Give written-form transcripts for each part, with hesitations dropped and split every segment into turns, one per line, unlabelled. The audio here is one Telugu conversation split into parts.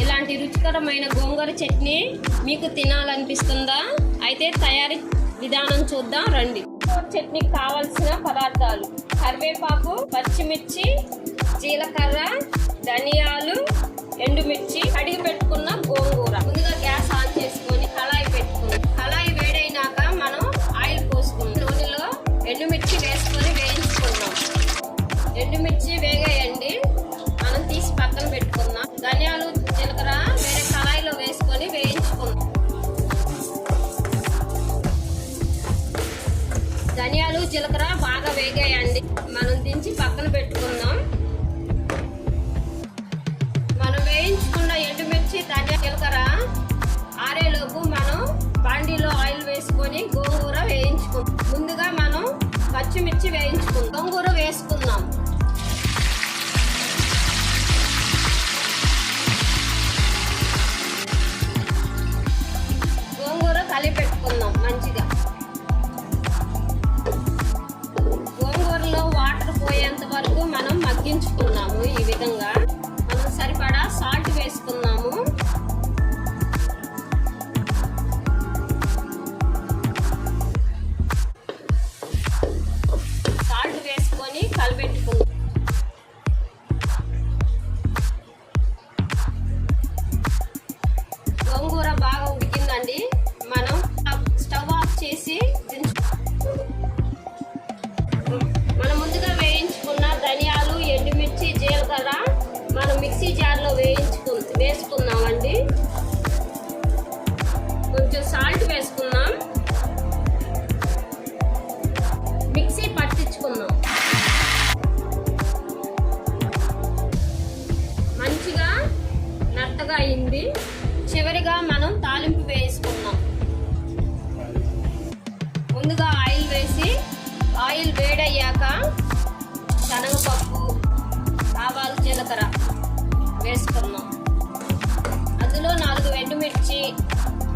ఇలాంటి రుచికరమైన గోంగూర చట్నీ మీకు తినాలనిపిస్తుందా? అయితే తయారీ విధానం చూద్దాం రండి. చట్నీకి కావలసిన పదార్థాలు: కరివేపాకు, పచ్చిమిర్చి, జీలకర్ర, ధనియాలు, ఎండుమిర్చి, కడిగి పెట్టుకున్న గోంగూర. ముందుగా గ్యాస్ ఆన్ చేసుకొని కళాయి పెట్టుకుని, కళాయి వేడైనాక మనం ఆయిల్ పోసుకుని నూనెలో ఎండుమిర్చి వేసుకొని వేయించుకుందాం. ఎండుమిర్చి వేగాయండి, మనం తీసి పక్కన పెట్టుకుందాం. ధనియాలు, జీలకర్ర వేరే కళాయిలో వేసుకొని వేయించుకుందాం. ధనియాలు, జీలకర్ర బాగా వేగాయండి, మనం దించి పక్కన పెట్టుకుందాం. మనం వేయించుకున్న ఎండుమిర్చి, ధనియా, జీలకర్ర ఆరేలోపు మనం బాండీలో ఆయిల్ వేసుకొని గోంగూర వేయించుకుందాం. ముందుగా మనం పచ్చిమిర్చి వేయించుకుందాం. గోంగూర వేసుకుందాం. గోంగూర కలిపి పెట్టుకుందాం మంచిగా. గోంగూరలో వాటర్ పోయేంత వరకు మనం మగ్గించుకున్నాము. ఈ విధంగా మనం సరిపడా సాల్ట్ వేసుకున్నాము. సాల్ట్ వేసుకొని కలిపెట్టుకుందాం. గోంగూర బాగా ఉడికిందండి, మనం స్టవ్ ఆఫ్ చేసి మనం ముందుగా వేయించుకున్న ధనియాలు, ఎండుమిర్చి, జీలకర్ర మనం మిక్సీ జార్లో వేసుకున్నామండి. కొంచెం సాల్ట్ వేసుకున్నాం, మిక్సీ పట్టించుకున్నాం. మంచిగా మెత్తగా అయింది. చివరిగా మనం తాలింపు వేసుకున్నాం. ముందుగా ఆయిల్ వేసి, ఆయిల్ వేడయ్యాక శనగపప్పు, ఆవాలు, జీలకర్ర వేసుకున్నాం. అందులో 4 ఎండుమిర్చి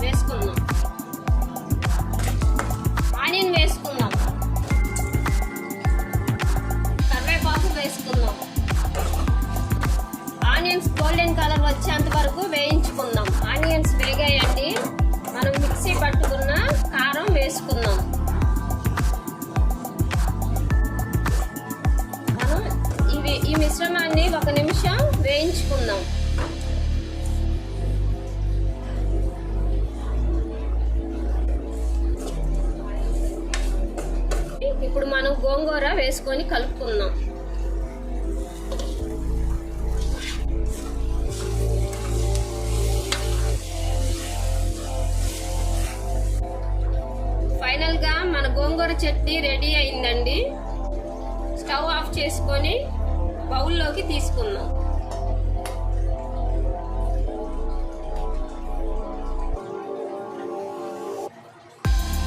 వేసుకున్నాం. ఆనియన్ వేసుకున్నాం. కరివేపాకు వేసుకున్నాం. ఆనియన్స్ గోల్డెన్ కలర్ వచ్చేంత వరకు వేయించుకుందాం. ఆనియన్స్ వేగాయండి, మనం మిక్సీ పట్టుకున్న కారం వేసుకుందాం. మనం ఈ మిశ్రమాన్ని 1 నిమిషం వేయించుకుందాం. ఇప్పుడు మనం గోంగూర వేసుకొని కలుపుకుందాం. ఫైనల్ గా మన గోంగూర చట్నీ రెడీ అయిందండి. స్టవ్ ఆఫ్ చేసుకొని బౌల్లోకి తీసుకుందాం.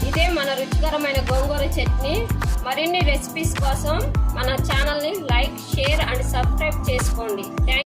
ఇదే మన రుచికరమైన గోంగూర చట్నీ. మరిన్ని రెసిపీస్ కోసం మన ఛానల్ని లైక్, షేర్ అండ్ సబ్స్క్రైబ్ చేసుకోండి.